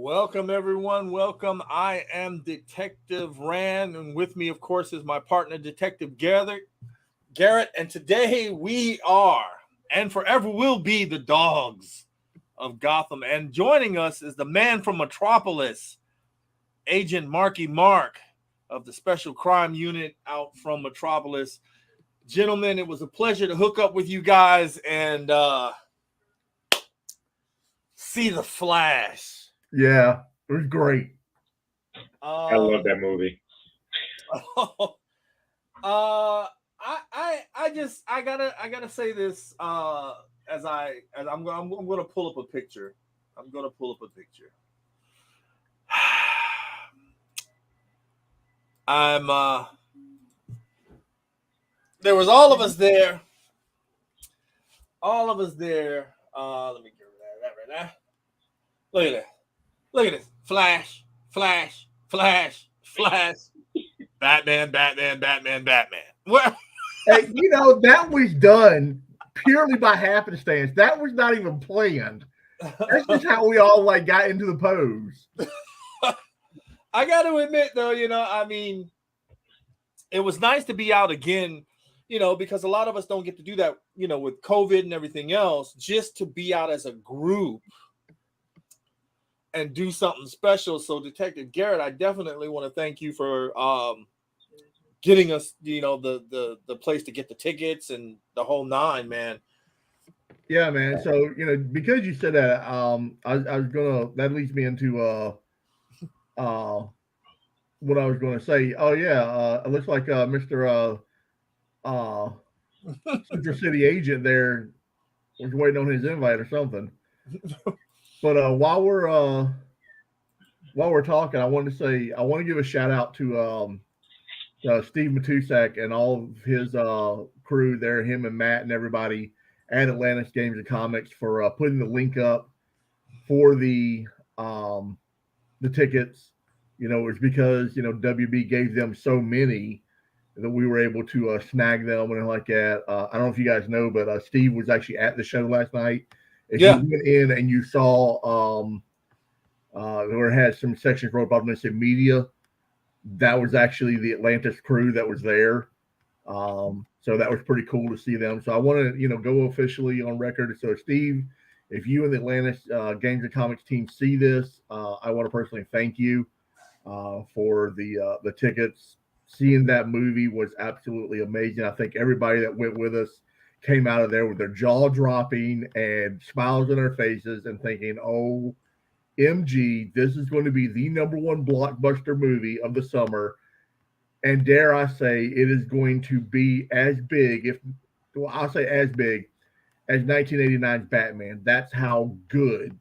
Welcome, everyone. Welcome. I am Detective Rand, and with me, of course, is my partner, Detective Garrett. And today we are, and forever will be, the dogs of Gotham. And joining us is the man from Metropolis, Agent Marky Mark of the Special Crime Unit out from Metropolis. Gentlemen, it was a pleasure to hook up with you guys and see the Flash. Yeah, it was great. I love that movie. I gotta say this I'm gonna pull up a picture. I'm There was all of us there. All of us there. Let me get rid of that right now. Look at that. Look at this. Flash, flash, flash, flash. Batman, Batman, Batman, Batman. Well, Hey, that was done purely by happenstance. That was not even planned. That's just how we all got into the pose. I got to admit, though, it was nice to be out again, because a lot of us don't get to do that, with COVID and everything else, just to be out as a group and do something special. So, Detective Garrett, I definitely want to thank you for getting us, the place to get the tickets and the whole nine, man. Yeah, man. So, because you said that, I was gonna that leads me into what I was gonna say. Oh yeah, it looks like Mr. Uh Central City agent there was waiting on his invite or something. But while we're talking, I want to give a shout out to Steve Matusak and all of his crew there, him and Matt and everybody at Atlantis Games and Comics for putting the link up for the tickets. It's because WB gave them so many that we were able to snag them and like that. I don't know if you guys know, but Steve was actually at the show last night. If you went in and you saw where it had some sections wrote about missing media, that was actually the Atlantis crew that was there. So that was pretty cool to see them. So I want to, go officially on record. So Steve, if you and the Atlantis Games and Comics team see this, I want to personally thank you for the tickets. Seeing that movie was absolutely amazing. I think everybody that went with us came out of there with their jaw dropping and smiles on their faces and thinking, "Oh, MG, this is going to be the number one blockbuster movie of the summer." And dare I say, it is going to be as big, I'll say as big as 1989's Batman. That's how good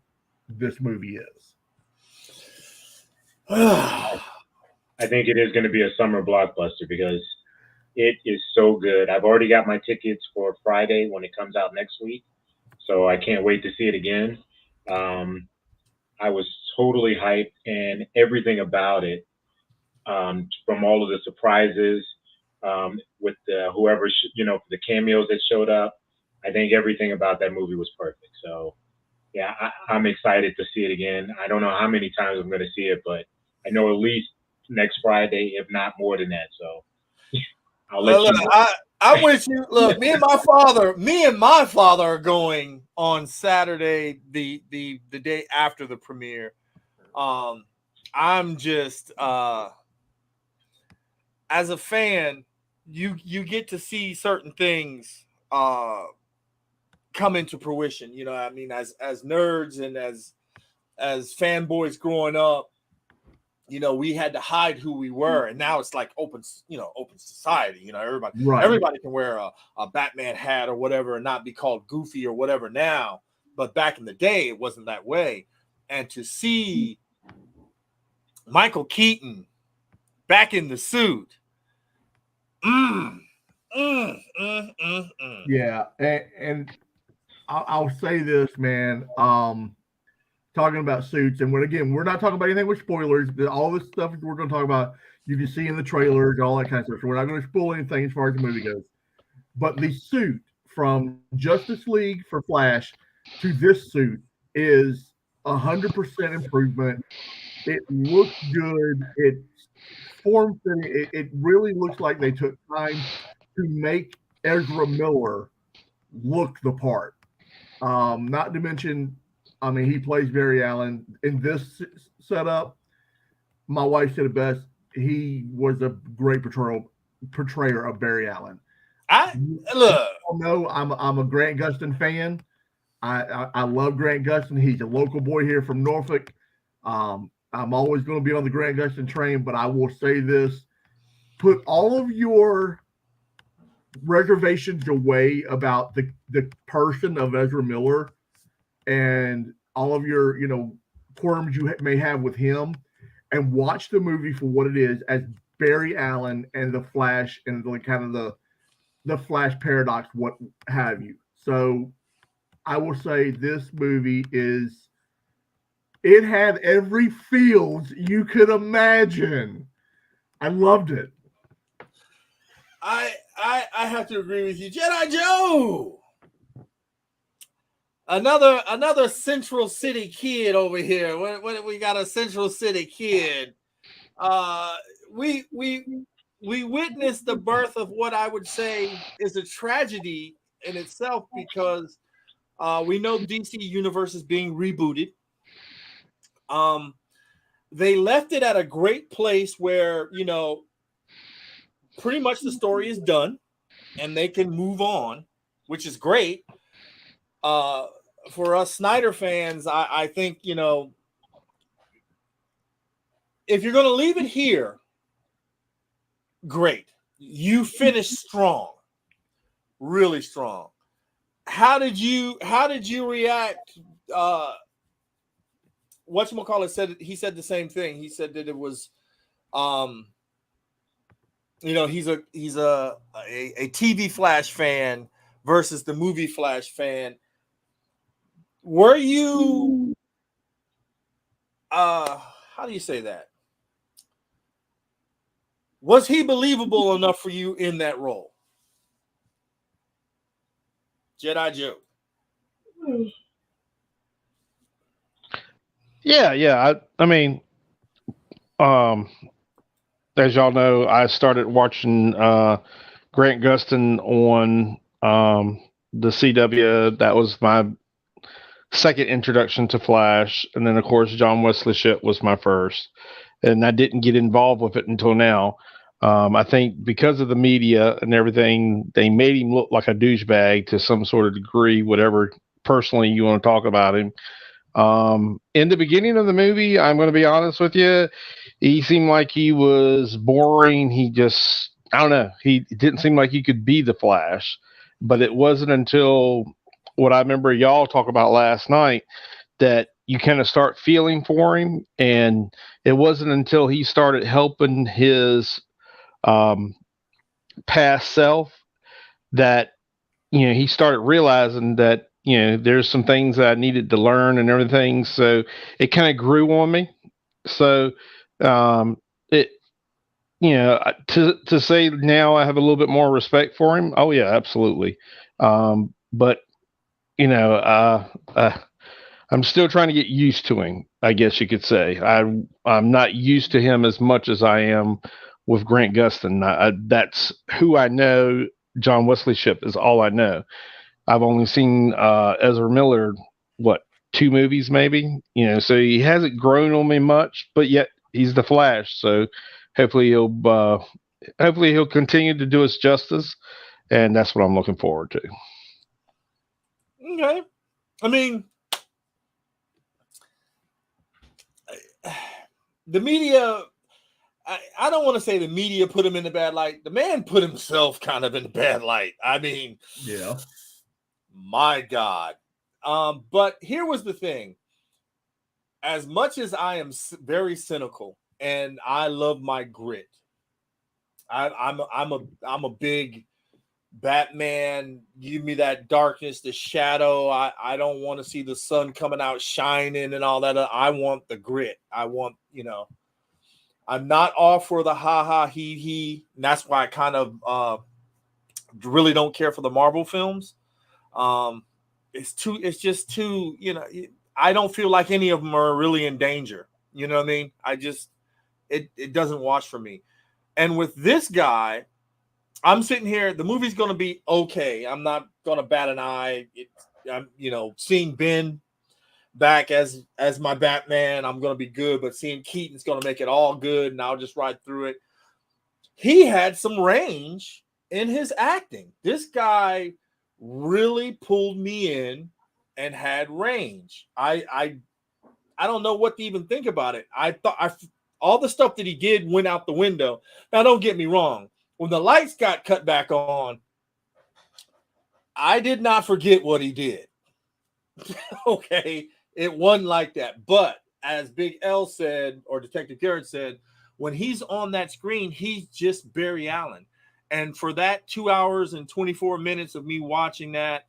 this movie is. I think it is going to be a summer blockbuster because it is so good. I've already got my tickets for Friday when it comes out next week, so I can't wait to see it again. I was totally hyped, and everything about it, from all of the surprises, with whoever the cameos that showed up. I think everything about that movie was perfect. So yeah, I'm excited to see it again. I don't know how many times I'm going to see it, but I know at least next Friday, if not more than that. So I'll let you know. I'm with you. Look, me and my father are going on Saturday, the day after the premiere. I'm just as a fan, you get to see certain things come into fruition. As nerds and as fanboys growing up, we had to hide who we were, and now it's like open society. Everybody can wear a Batman hat or whatever and not be called goofy or whatever now. But back in the day, it wasn't that way. And to see Michael Keaton back in the suit, Yeah, and I'll say this, man. Talking about suits, and we're not talking about anything with spoilers. All this stuff we're going to talk about, you can see in the trailers, all that kind of stuff. So we're not going to spoil anything as far as the movie goes. But the suit from Justice League for Flash to this suit is 100% improvement. It looks good. It's form fitting. It really looks like they took time to make Ezra Miller look the part. Not to mention, I mean, he plays Barry Allen in this setup. My wife said it best. He was a great portrayer of Barry Allen. I look. No, I'm a Grant Gustin fan. I love Grant Gustin. He's a local boy here from Norfolk. I'm always going to be on the Grant Gustin train, but I will say this: put all of your reservations away about the person of Ezra Miller and all of your qualms you may have with him, and watch the movie for what it is as Barry Allen and the Flash and the kind of the Flash paradox, what have you. So I will say this movie it had every feels you could imagine. I loved it. I have to agree with you, Jedi Joe. Another Central City kid over here. We got a Central City kid. We witnessed the birth of what I would say is a tragedy in itself, because we know DC Universe is being rebooted. They left it at a great place where, pretty much the story is done and they can move on, which is great. For us Snyder fans, I think, if you're going to leave it here, great. You finished strong, really strong. How did you react? Whatchamacallit said the same thing. He said that it was, he's a TV Flash fan versus the movie Flash fan. Were you, how do you say that? Was he believable enough for you in that role? Jedi Joe. Yeah. I mean, as y'all know, I started watching Grant Gustin on the CW. That was my second introduction to Flash, and then of course John Wesley Shipp was my first, and I didn't get involved with it until now. I think because of the media and everything, they made him look like a douchebag to some sort of degree, whatever personally you want to talk about him. In the beginning of the movie, I'm going to be honest with you, he seemed like he was boring. He just, I don't know, he didn't seem like he could be the Flash. But it wasn't until what I remember y'all talk about last night that you kind of start feeling for him. And it wasn't until he started helping his past self that he started realizing that there's some things that I needed to learn and everything. So it kind of grew on me. So it to say now I have a little bit more respect for him. Oh yeah, absolutely. But I'm still trying to get used to him, I guess you could say. I'm not used to him as much as I am with Grant Gustin. That's who I know. John Wesley Shipp is all I know. I've only seen Ezra Miller, 2 movies maybe? So he hasn't grown on me much, but yet he's the Flash. So hopefully he'll continue to do us justice, and that's what I'm looking forward to. Okay. I mean, the media, I don't want to say the media put him in a bad light. The man put himself kind of in a bad light. I mean, yeah, my God. But here was the thing. As much as I am very cynical and I love my grit, I'm a big Batman. Give me that darkness, the shadow. I don't want to see the sun coming out shining and all that. I want the grit. I want, I'm not all for the ha he. And that's why I kind of really don't care for the Marvel films. It's just too, I don't feel like any of them are really in danger. You know what I mean? It doesn't wash for me. And with this guy, I'm sitting here. The movie's going to be okay. I'm not going to bat an eye. I'm, seeing Ben back as my Batman, I'm going to be good. But seeing Keaton's going to make it all good, and I'll just ride through it. He had some range in his acting. This guy really pulled me in and had range. I don't know what to even think about it. I thought all the stuff that he did went out the window. Now, don't get me wrong. When the lights got cut back on, I did not forget what he did. Okay, it wasn't like that. But as Big L said, or Detective Garrett said, when he's on that screen, he's just Barry Allen. And for that 2 hours and 24 minutes of me watching that,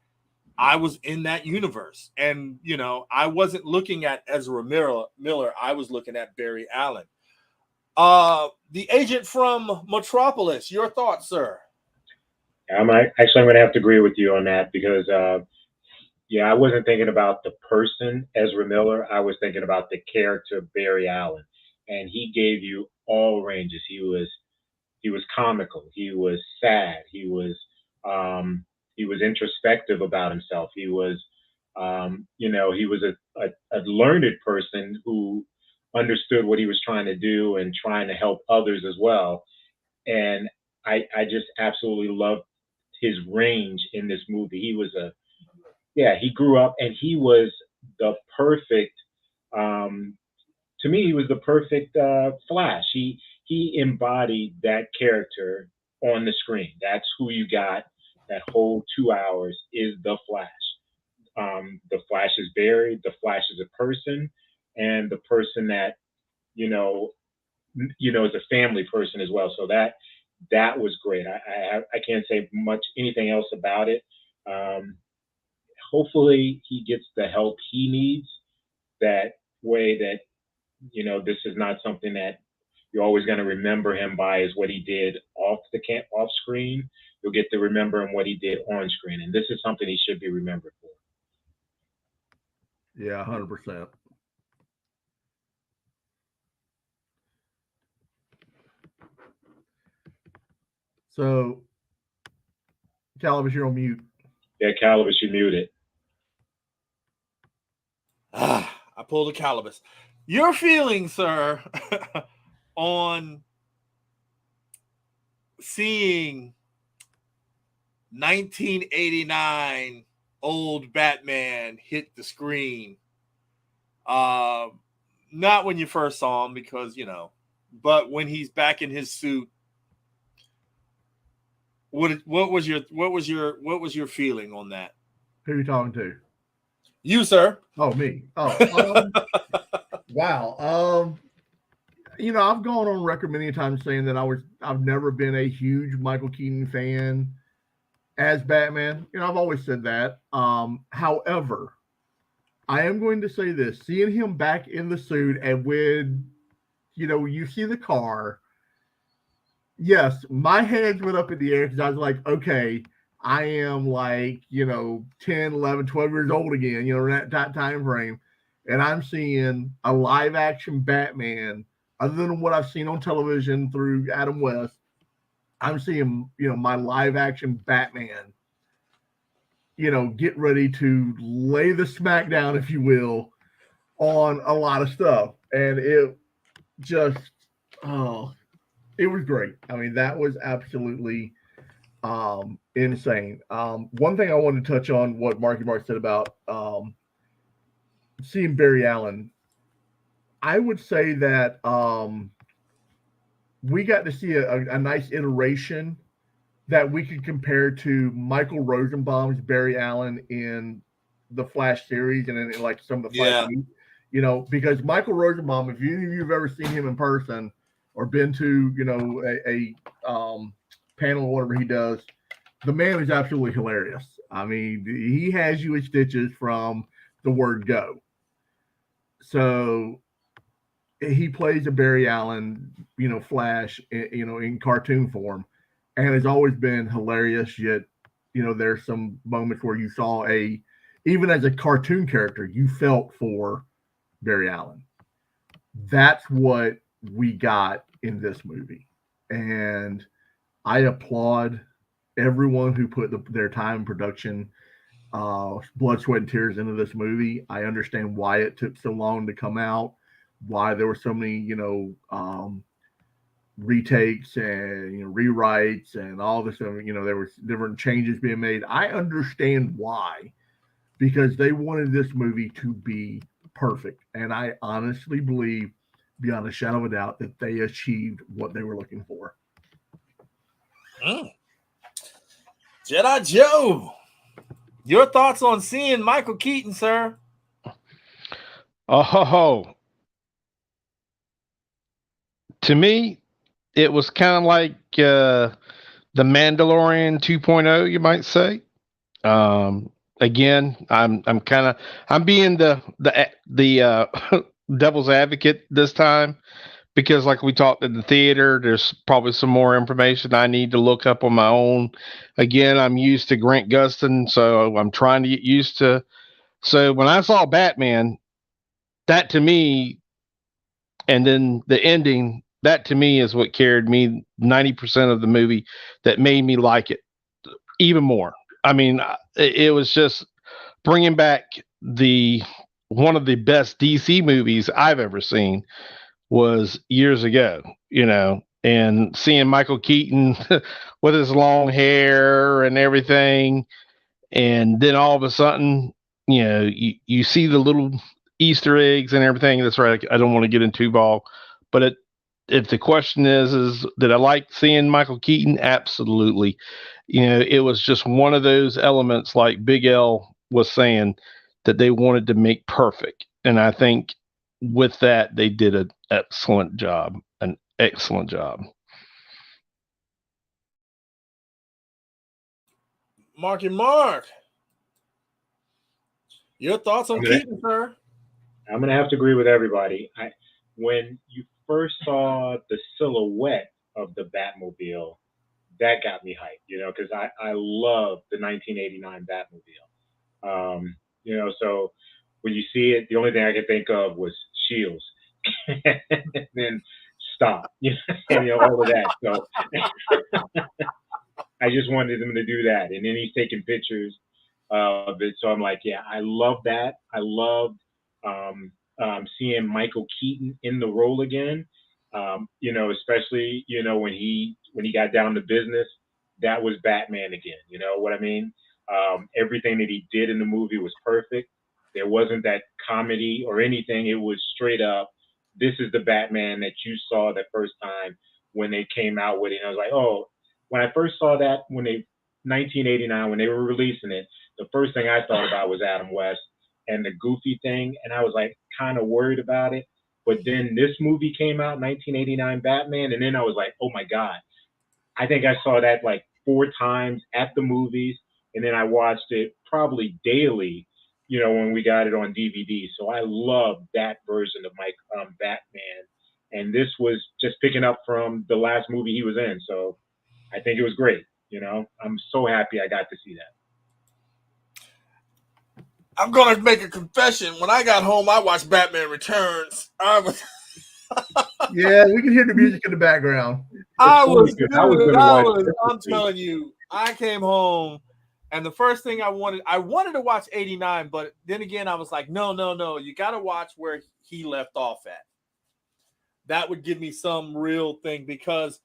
I was in that universe. And, I wasn't looking at Ezra Miller. I was looking at Barry Allen. The agent from Metropolis, your thoughts, sir? I'm going to have to agree with you on that because, I wasn't thinking about the person, Ezra Miller. I was thinking about the character, Barry Allen. And he gave you all ranges. He was comical. He was sad. He was introspective about himself. He was, he was a learned person who understood what he was trying to do and trying to help others as well. And I just absolutely loved his range in this movie. He grew up and he was the perfect, to me, he was the perfect Flash. He embodied that character on the screen. That's who you got. That whole 2 hours is the Flash. The Flash is Barry. The Flash is a person, and the person that is a family person as well. So that was great. I can't say much anything else about it. Hopefully, he gets the help he needs. That way, that this is not something that you're always going to remember him by is what he did off screen. You'll get to remember him what he did on screen, and this is something he should be remembered for. Yeah, 100%. So, Calibus, you're on mute. Yeah, Calibus, you muted. I pulled a Calibus. Your feelings, sir, on seeing 1989 old Batman hit the screen. Not when you first saw him because, but when he's back in his suit. What was your feeling on that? Who are you talking to? You, sir. Oh, me. Oh, wow. I've gone on record many times saying that I've never been a huge Michael Keaton fan as Batman. I've always said that. However, I am going to say this: seeing him back in the suit, and when you see the car, yes, my hands went up in the air because I was like, okay, I am like 10, 11, 12 years old again. In that time frame, and I'm seeing a live action Batman. Other than what I've seen on television through Adam West, I'm seeing, my live action Batman, get ready to lay the smackdown, if you will, on a lot of stuff. And it just, it was great. I mean, that was absolutely insane. One thing I wanted to touch on what Marky Mark said about seeing Barry Allen. I would say that we got to see a nice iteration that we could compare to Michael Rosenbaum's Barry Allen in the Flash series and in like some of the Flash movies. Because Michael Rosenbaum, if any of you have ever seen him in person or been to, a panel or whatever he does, the man is absolutely hilarious. I mean, he has you in stitches from the word go. So he plays a Barry Allen, Flash, in cartoon form, and has always been hilarious. Yet, there's some moments where you saw a even as a cartoon character, you felt for Barry Allen. That's what we got in this movie. And I applaud everyone who put their time in production, blood, sweat, and tears into this movie. I understand why it took so long to come out, why there were so many, retakes and rewrites and all this. There was different changes being made. I understand why, because they wanted this movie to be perfect, and I honestly believe, beyond a shadow of a doubt, that they achieved what they were looking for. Jedi Joe, your thoughts on seeing Michael Keaton, sir? Oh, to me, it was kind of like the Mandalorian 2.0, you might say. Again, I'm being the devil's advocate this time, because like we talked in the theater, there's probably some more information I need to look up on my own. Again, I'm used to Grant Gustin, so I'm trying to get used to. So when I saw Batman, that to me, and then the ending, that to me is what carried me 90% of the movie, that made me like it even more. I mean, it was just bringing back one of the best DC movies I've ever seen was years ago, and seeing Michael Keaton with his long hair and everything. And then all of a sudden, you see the little Easter eggs and everything. That's right. I don't want to get into ball, but if the question is did I like seeing Michael Keaton? Absolutely. It was just one of those elements, like Big L was saying, that they wanted to make perfect. And I think with that, they did an excellent job. Marky Mark, your thoughts on Keaton, sir? I'm going to have to agree with everybody. When you first saw the silhouette of the Batmobile, that got me hyped, because I love the 1989 Batmobile. So when you see it, the only thing I could think of was Shields. And then stop, all of that. So I just wanted them to do that. And then he's taking pictures of it. So I'm like, yeah, I love that. I loved seeing Michael Keaton in the role again. Especially, when he got down to business, that was Batman again. You know what I mean? Everything that he did in the movie was perfect. There wasn't that comedy or anything. It was straight up, this is the Batman that you saw the first time when they came out with it. And I was like, oh, when I first saw that, 1989, when they were releasing it, the first thing I thought about was Adam West and the goofy thing. And I was like kind of worried about it. But then this movie came out, 1989 Batman. And then I was like, oh my God. I think I saw that like 4 times at the movies. And then I watched it probably daily, when we got it on DVD. So I love that version of Batman. And this was just picking up from the last movie he was in. So I think it was great. I'm so happy I got to see that. I'm going to make a confession. When I got home, I watched Batman Returns. Yeah, we can hear the music in the background. I'm telling you, I came home, and the first thing I wanted to watch 89, but then again, I was like, no, you got to watch where he left off at. That would give me some real thing, because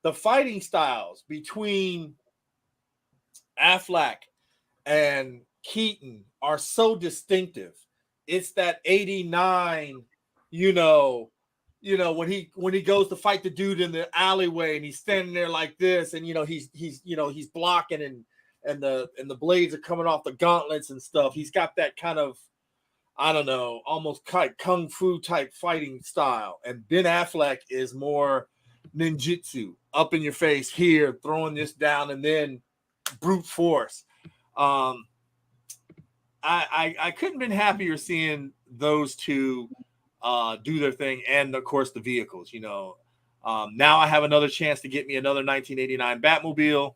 the fighting styles between Affleck and Keaton are so distinctive. It's that 89, when he goes to fight the dude in the alleyway and he's standing there like this, and he's blocking, and the blades are coming off the gauntlets and stuff. He's got that kind of, I don't know, almost kind of kung fu type fighting style. And Ben Affleck is more ninjutsu, up in your face here, throwing this down, and then brute force. I couldn't have been happier seeing those two do their thing, and of course the vehicles. Now I have another chance to get me another 1989 Batmobile,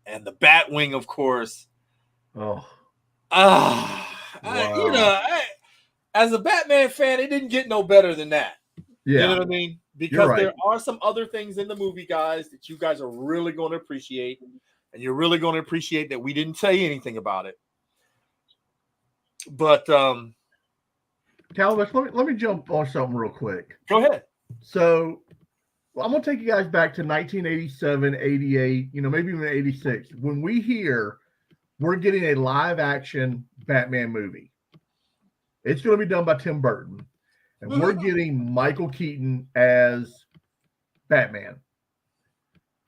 and the Batwing, of course. Oh, Wow. As a Batman fan, it didn't get no better than that. You know Yeah, what I mean? you're Because right. there are some other things in the movie, guys, that you guys are really going to appreciate, and you're really going to appreciate that we didn't say anything about it. But Calvin, let me jump on something real quick. go ahead. So I'm gonna take you guys back to 1987, 88, maybe even 86. When we hear we're getting a live action Batman movie, it's gonna be done by Tim Burton, and we're Mhm. getting Michael Keaton as Batman.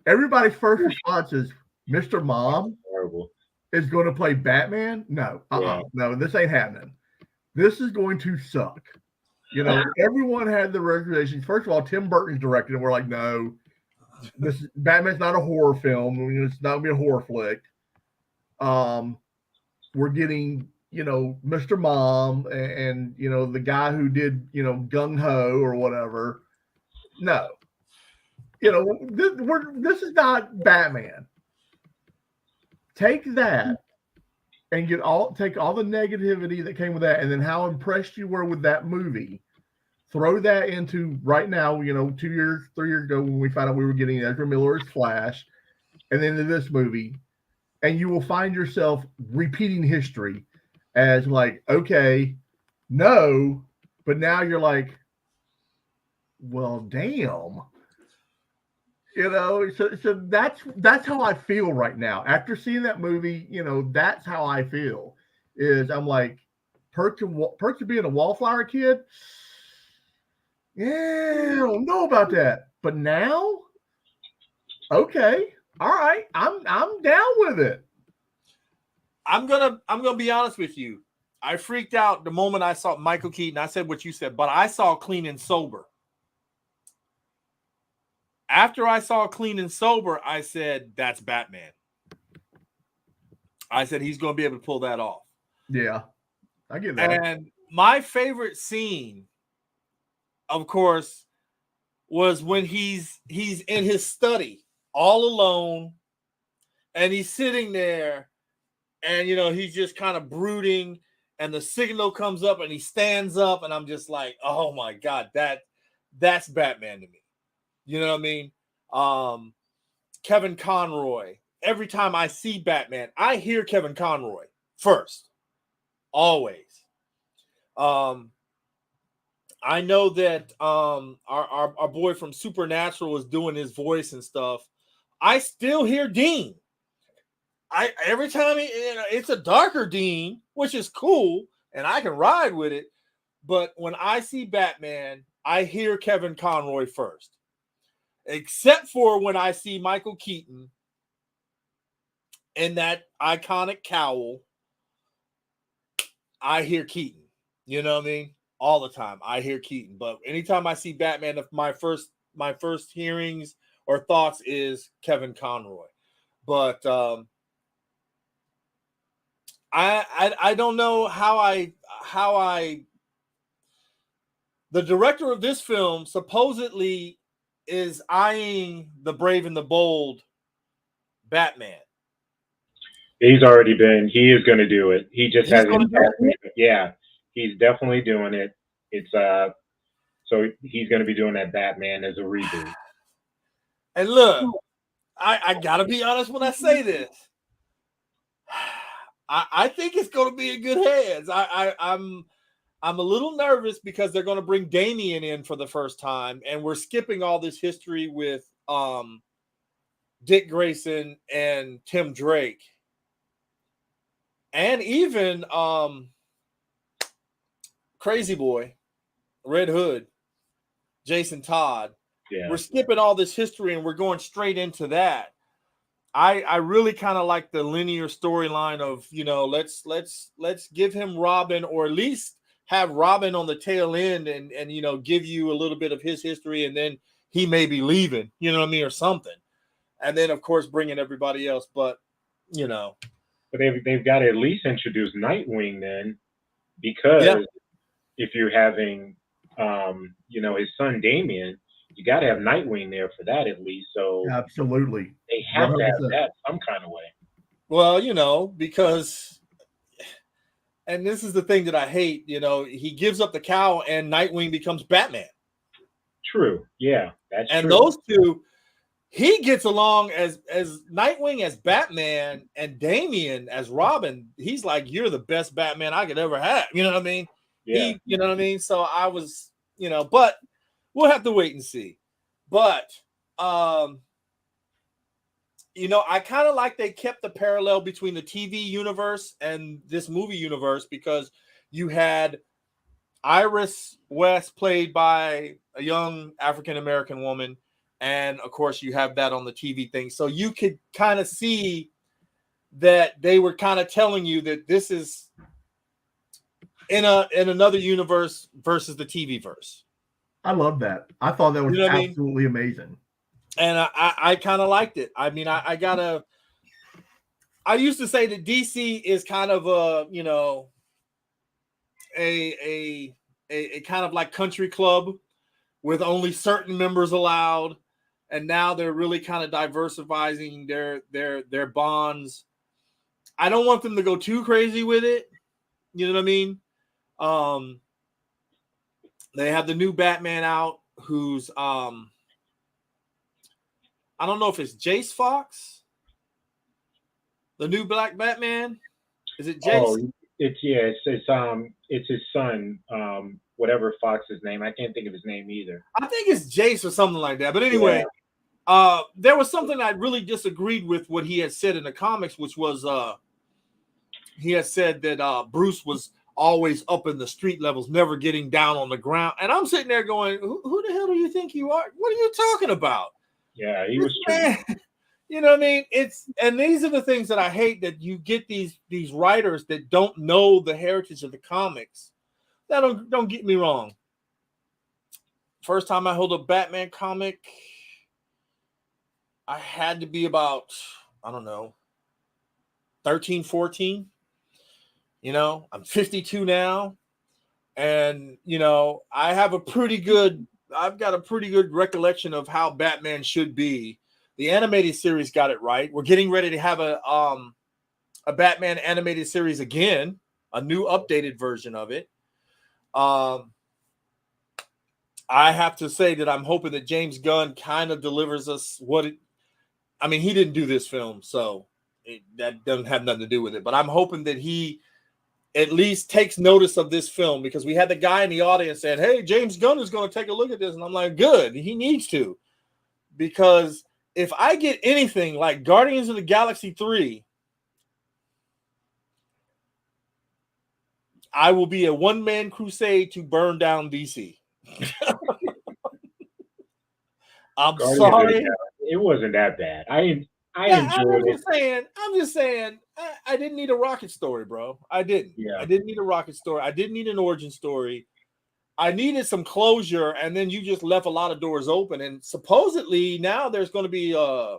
Everybody's first response is, Mr. Mom Horrible. is going to play Batman? No, Yeah. no, this ain't happening. This is going to suck. Everyone had the reservations. First of all, Tim Burton's directed, and we're like, no, Batman's not a horror film. It's not gonna be a horror flick. We're getting, Mr. Mom and the guy who did, Gung Ho or whatever. No, this is not Batman. Take that and take all the negativity that came with that, and then how impressed you were with that movie. Throw that into right now, 2 years, 3 years ago when we found out we were getting Ezra Miller's Flash, and then into this movie, and you will find yourself repeating history as like, okay, no, but now you're like, well, damn. So that's how I feel right now. After seeing that movie, that's how I feel. Is I'm like, perks of being a wallflower kid. Yeah, I don't know about that. But now, okay, all right, I'm down with it. I'm gonna be honest with you. I freaked out the moment I saw Michael Keaton. I said what you said, but I saw Clean and Sober. After I saw Clean and Sober, I said that's Batman. I said he's going to be able to pull that off. Yeah, I get that. And my favorite scene, of course, was when he's in his study all alone, and he's sitting there, and he's just kind of brooding, and the signal comes up, and he stands up, and I'm just like, oh my god, that's Batman to me. You know what I mean? Kevin Conroy. Every time I see Batman, I hear Kevin Conroy first, always. I know that our boy from Supernatural is doing his voice and stuff. I still hear Dean. Every time it's a darker Dean, which is cool, and I can ride with it. But when I see Batman, I hear Kevin Conroy first, except for when I see Michael Keaton in that iconic cowl. I hear Keaton. You know what I mean? All the time, I hear Keaton. But anytime I see Batman, if my first hearings or thoughts is Kevin Conroy. But I don't know how the director of this film supposedly is eyeing the Brave and the Bold Batman. He's already been. He is going to do it. He just He's hasn't. going to do it. Yeah, he's definitely doing it. It's so he's going to be doing that Batman as a reboot. And look, I gotta be honest when I say this. I think it's going to be in good hands. I'm a little nervous because they're going to bring Damian in for the first time, and we're skipping all this history with Dick Grayson and Tim Drake, and even Crazy Boy, Red Hood, Jason Todd. Yeah. We're skipping all this history and we're going straight into that. I really kind of like the linear storyline of, let's give him Robin, or at least have Robin on the tail end and give you a little bit of his history, and then he may be leaving, you know what I mean, or something. And then of course bringing everybody else, but But they've got to at least introduce Nightwing then, because if you're having his son Damian, you got to have Nightwing there for that at least. So Absolutely, they have 100%. to have that some kind of way. Well, because and this is the thing that I hate, he gives up the cowl and Nightwing becomes Batman. True. Yeah, that's and true. those two, he gets along as Nightwing as Batman and Damian as Robin. He's like, you're the best Batman I could ever have. You know what I mean? Yeah. You know what I mean? So I was, but we'll have to wait and see. But, I kind of like they kept the parallel between the TV universe and this movie universe, because you had Iris West played by a young African-American woman. And of course, you have that on the TV thing. So you could kind of see that they were kind of telling you that this is in another universe versus the TV verse. I love that. I thought that was absolutely amazing. And I kind of liked it. I mean, I used to say that DC is kind of a kind of like country club with only certain members allowed. And now they're really kind of diversifying their bonds. I don't want them to go too crazy with it. You know what I mean? They have the new Batman out, who's I don't know if it's Jace Fox, the new Black Batman. Is it Jace? Oh, it's his son. Whatever Fox's name, I can't think of his name either. I think it's Jace or something like that. But anyway. Yeah. There was something I really disagreed with what he had said in the comics, which was he had said that Bruce was always up in the street levels, never getting down on the ground. And I'm sitting there going, who the hell do you think you are? What are you talking about? Yeah, he was true. You know what I mean? And these are the things that I hate, that you get these writers that don't know the heritage of the comics. That don't get me wrong. First time I held a Batman comic, I had to be about, I don't know, 13, 14. I'm 52 now. And, I've got a pretty good recollection of how Batman should be. The animated series got it right. We're getting ready to have a Batman animated series again, a new updated version of it. I have to say that I'm hoping that James Gunn kind of delivers us he didn't do this film, so that doesn't have nothing to do with it. But I'm hoping that he at least takes notice of this film, because we had the guy in the audience saying, hey, James Gunn is going to take a look at this. And I'm like, good, he needs to. Because if I get anything like Guardians of the Galaxy 3, I will be a one-man crusade to burn down DC. I'm sorry. It wasn't that bad. I enjoyed it. I'm just saying, I didn't need a rocket story, bro. I didn't. Yeah. I didn't need a rocket story. I didn't need an origin story. I needed some closure, and then you just left a lot of doors open. And supposedly now there's going to be a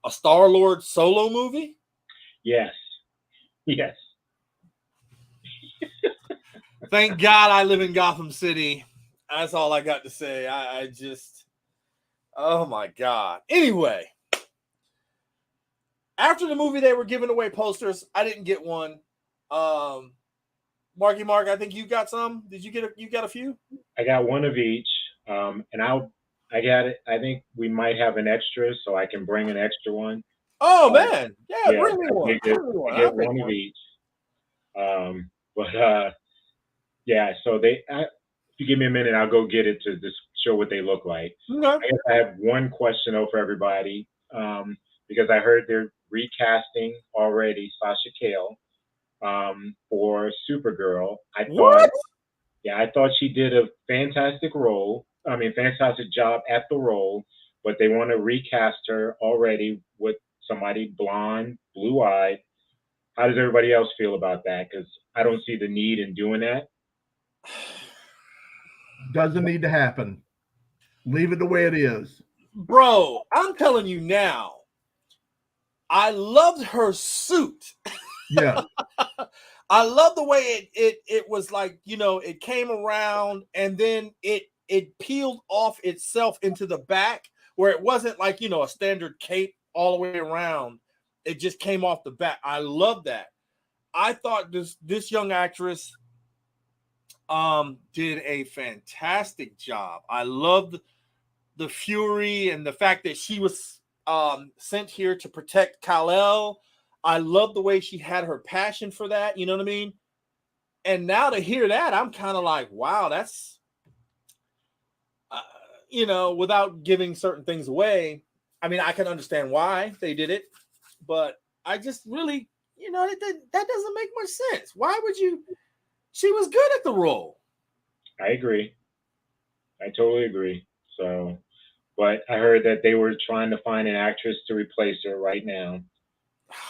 Star-Lord solo movie. Yes. Thank God I live in Gotham City. That's all I got to say. I just, oh my God. Anyway, after the movie, they were giving away posters. I didn't get one. Marky Mark, I think you got some. Did you got a few? I got one of each. And I got it. I think we might have an extra, so I can bring an extra one. Oh man. Yeah, bring me one. I get one of each. Yeah, so if you give me a minute, I'll go get it to just show what they look like. Okay. I guess I have one question though for everybody, because I heard they're recasting already Sasha Cale for Supergirl. I thought she did a fantastic job at the role, but they want to recast her already with somebody blonde, blue-eyed. How does everybody else feel about that? Because I don't see the need in doing that. Doesn't need to happen. Leave it the way it is. Bro, I'm telling you now, I loved her suit. Yeah. I love the way it was like, it came around and then it peeled off itself into the back, where it wasn't like, a standard cape all the way around. It just came off the back. I love that. I thought this young actress did a fantastic job. I loved the fury and the fact that she was sent here to protect Kal-El. I love the way she had her passion for that. You know what I mean? And now to hear that, I'm kind of like, wow, that's, without giving certain things away. I mean, I can understand why they did it, but I just really, that doesn't make much sense. Why would you? She was good at the role. I agree. I totally agree. So, but I heard that they were trying to find an actress to replace her right now.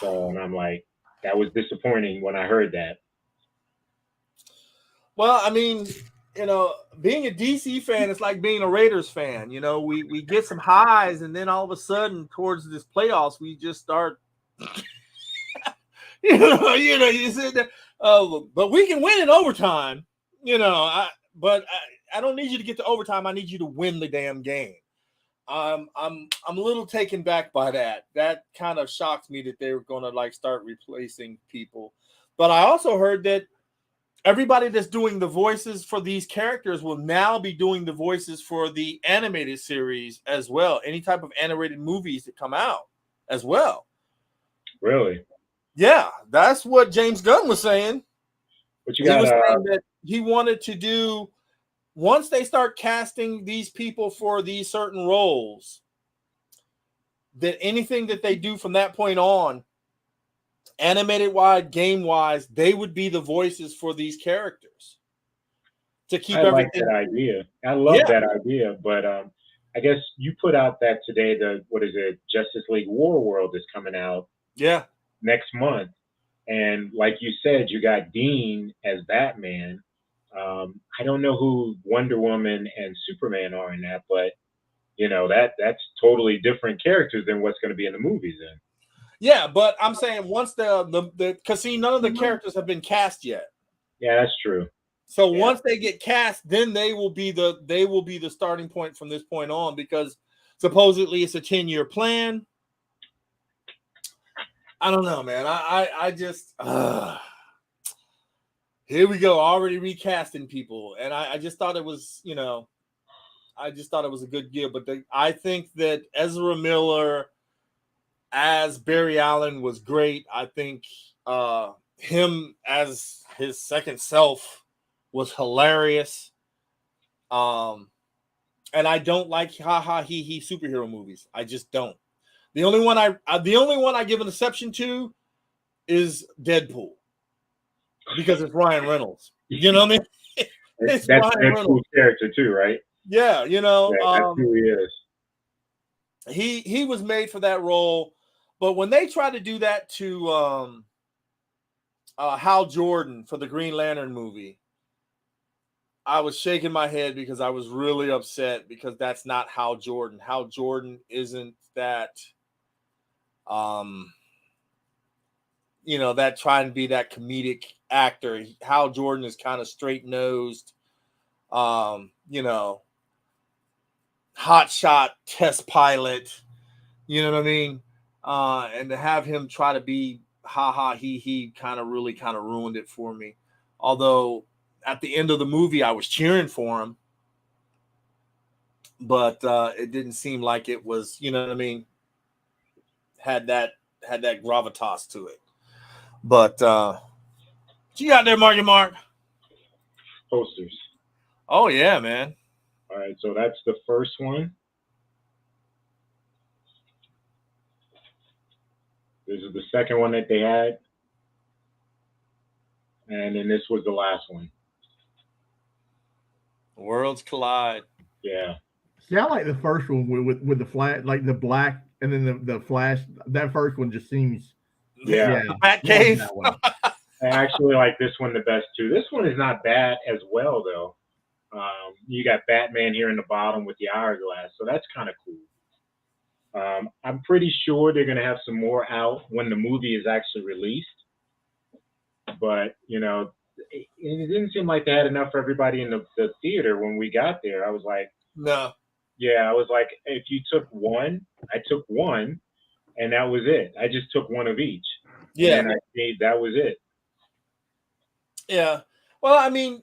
So, and I'm like, that was disappointing when I heard that. Well, I mean, being a DC fan, it's like being a Raiders fan. We get some highs, and then all of a sudden, towards this playoffs, we just start. You said that. But we can win in overtime. I don't need you to get to overtime. I need you to win the damn game. I'm a little taken back by that. That kind of shocked me that they were going to start replacing people. But I also heard that everybody that's doing the voices for these characters will now be doing the voices for the animated series as well. Any type of animated movies that come out as well. Really? Yeah, that's what James Gunn was saying. But you got was saying that he wanted to do, once they start casting these people for these certain roles, that anything that they do from that point on, animated wise, game wise, they would be the voices for these characters to keep I everything. like that idea. I love that idea. But I guess you put out that today, what is it? Justice League War World is coming out. Yeah. Next month. And like you said, you got Dean as Batman. I don't know who Wonder Woman and Superman are in that, but that's totally different characters than what's going to be in the movies then. Yeah, but I'm saying once because see, none of the characters have been cast yet. Yeah, that's true. So once they get cast, then they will be the starting point from this point on, because supposedly it's a 10-year plan. I don't know, man. I just here we go, already recasting people, and I just thought it was, I just thought it was a good deal. But I think that Ezra Miller as Barry Allen was great. I think him as his second self was hilarious. And I don't like ha he superhero movies. I just don't. The only one I give an exception to is Deadpool, because it's Ryan Reynolds. You know what I mean? That's Ryan Reynolds character too, right? Yeah, that's who he is. He was made for that role, but when they tried to do that to Hal Jordan for the Green Lantern movie, I was shaking my head because I was really upset, because that's not Hal Jordan. Hal Jordan isn't that. That trying to be that comedic actor. Hal Jordan is kind of straight-nosed, hot shot test pilot, you know what I mean? And to have him try to be he kind of ruined it for me. Although at the end of the movie, I was cheering for him, but it didn't seem like it was, you know what I mean, had that gravitas to it. But what you got there, Mark? Posters. Oh yeah, man. All right, so that's the first one. This is the second one that they had, and then this was the last one. Worlds collide. Yeah. See, I like the first one with the flat, like the black, and then the flash. That first one just seems. Yeah. The Batcave. I actually like this one the best too. This one is not bad as well though. You got Batman here in the bottom with the hourglass, so that's kind of cool. I'm pretty sure they're going to have some more out when the movie is actually released. But, it didn't seem like they had enough for everybody in the theater when we got there. I was like, no. Yeah, I was like, if you took one, I took one, and that was it. I just took one of each. Yeah. And that was it. Yeah. Well, I mean,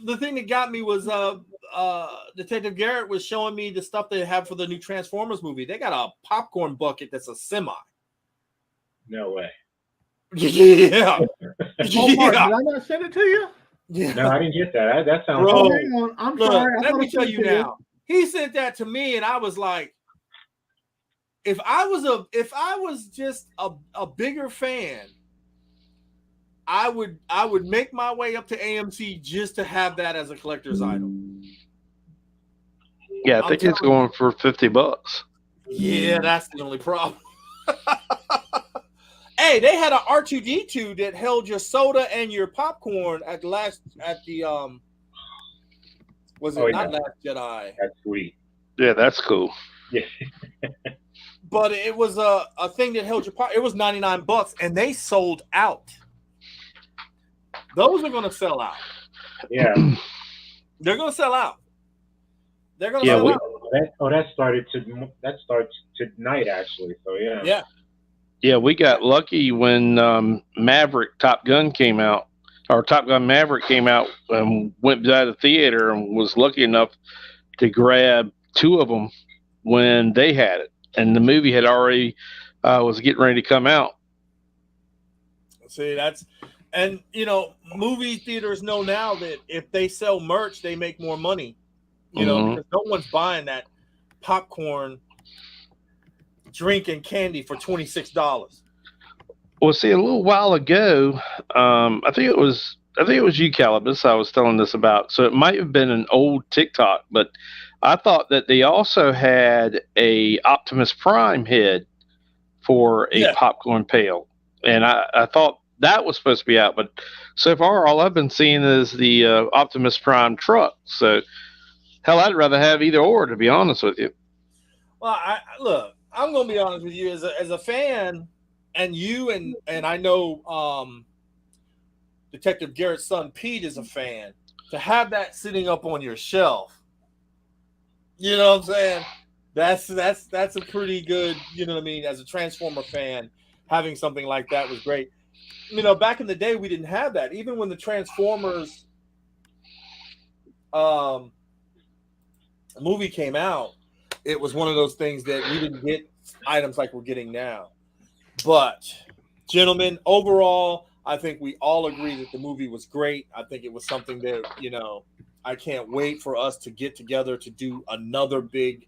the thing that got me was Detective Garrett was showing me the stuff they have for the new Transformers movie. They got a popcorn bucket that's a semi. No way. Yeah. Oh, Mark, Yeah. did I not send it to you? Yeah. No, I didn't get that. That sounds Bro. Oh, cool. hang on. I'm Look, sorry. I let thought me I tell sent you it to now. He sent that to me, and I was like, if I was just a bigger fan, I would make my way up to AMC just to have that as a collector's item. Yeah, I I'm think it's telling going for $50. Yeah, that's the only problem. Hey, they had an R2D2 that held your soda and your popcorn at the was it Oh, not yeah. Last Jedi? That's sweet. Yeah, that's cool. Yeah. But it was a thing that held your pop. It was $99 and they sold out. Those are gonna sell out. Yeah. They're gonna sell out. They're gonna Yeah, sell out. That starts tonight actually. So yeah. Yeah. Yeah, we got lucky when Maverick Top Gun came out, or Top Gun Maverick came out, and went by the theater and was lucky enough to grab two of them when they had it, and the movie had already was getting ready to come out. See, and movie theaters know now that if they sell merch, they make more money. Because no one's buying that popcorn, drink, and candy for $26. Well, see, a little while ago, I think it was you, Calibus. I was telling this about, so it might have been an old TikTok, but I thought that they also had a Optimus Prime head for a popcorn pail, and I thought that was supposed to be out, but so far all I've been seeing is the Optimus Prime truck. So hell, I'd rather have either or, to be honest with you. Well, look, I'm gonna be honest with you as a fan, and you and I know Detective Garrett's son Pete is a fan. To have that sitting up on your shelf, you know what I'm saying? That's a pretty good, you know what I mean? As a Transformer fan, having something like that was great. Back in the day, we didn't have that. Even when the Transformers movie came out, it was one of those things that we didn't get items like we're getting now. But, gentlemen, overall, I think we all agree that the movie was great. I think it was something that, I can't wait for us to get together to do another big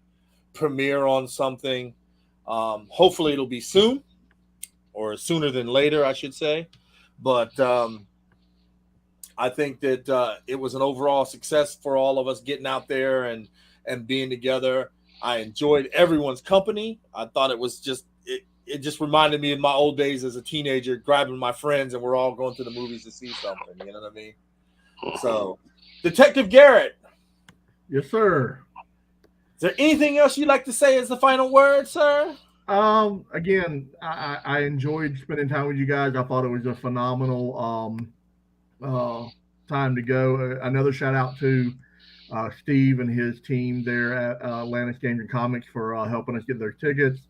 premiere on something. Hopefully it'll be soon, or sooner than later, I should say. But I think that it was an overall success for all of us getting out there and being together. I enjoyed everyone's company. I thought it was it just reminded me of my old days as a teenager, grabbing my friends and we're all going to the movies to see something. You know what I mean? So, Detective Garrett. Yes, sir. Is there anything else you'd like to say as the final word, sir? Again, I enjoyed spending time with you guys. I thought it was a phenomenal time to go. Another shout out to Steve and his team there at Atlantis Games and Comics for helping us get their tickets.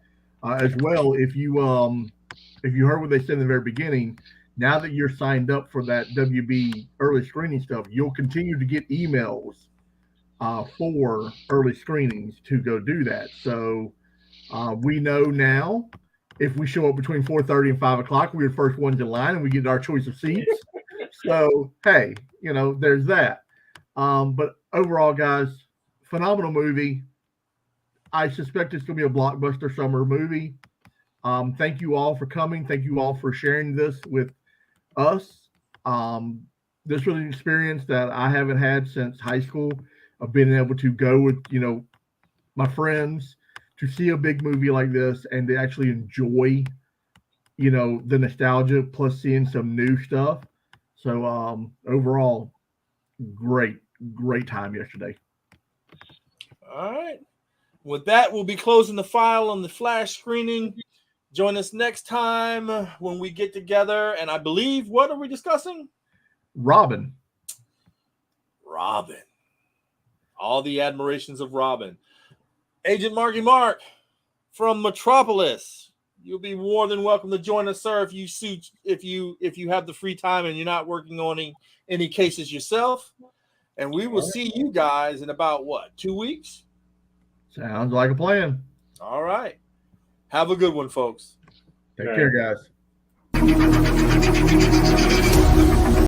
As well, if you heard what they said in the very beginning, now that you're signed up for that WB early screening stuff, you'll continue to get emails for early screenings to go do that. So we know now if we show up between 4:30 and 5 o'clock, we're the first ones in line and we get our choice of seats. So hey, there's that. But overall, guys, phenomenal movie. I suspect it's going to be a blockbuster summer movie. Thank you all for coming. Thank you all for sharing this with us. This was an experience that I haven't had since high school, of being able to go with, my friends to see a big movie like this and to actually enjoy, the nostalgia plus seeing some new stuff. So overall, great time yesterday. All right. With that, we'll be closing the file on the flash screening. Join us next time when we get together. And I believe, what are we discussing? Robin. All the admirations of Robin. Agent Marky Mark from Metropolis. you'll be more than welcome to join us, sir, if you have the free time and you're not working on any cases yourself. And we will see you guys in about 2 weeks? Sounds like a plan. All right. Have a good one, folks. Take care, guys.